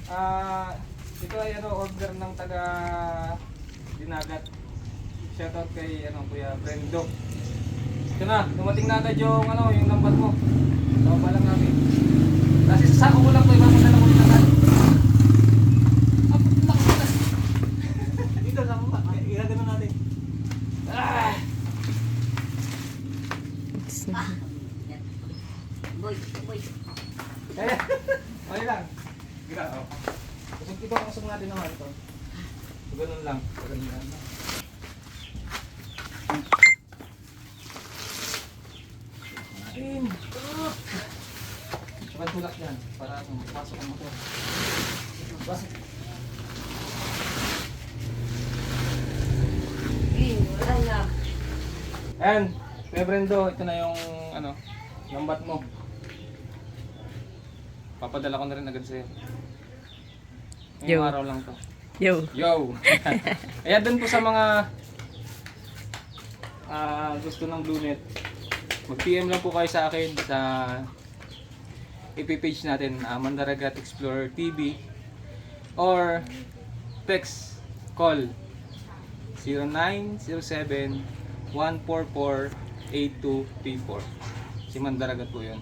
Ah, ito ay order ng taga Dinagat. Shoutout kay Kuya Brendo. Ito na, dumating na agad yung yung lambat mo. Tawag lang namin. Kasi sasako ko lang to, ipapadala ko rin agad. Dito lang ba? Ilagay natin. Ah! Boy. Kaya, okay lang. Gira, oh. Kusog natin naman ito. So, ganun lang. Ganun lang. Saka tulak yan para pasok ang motor. Pasok. Wala na. Ayan, Kuya Brendo, ito na yung lambat mo. Papadala ko na rin agad sa'yo. Ngayong Yo. araw lang to. Yo. Yo! Ayan dun po sa mga gusto ng Bluenet. Mag-PM lang po kayo sa akin sa FB page natin, Mandaragat Explorer TV, or text, call 0907-144-8234. Si Mandaragat po yun.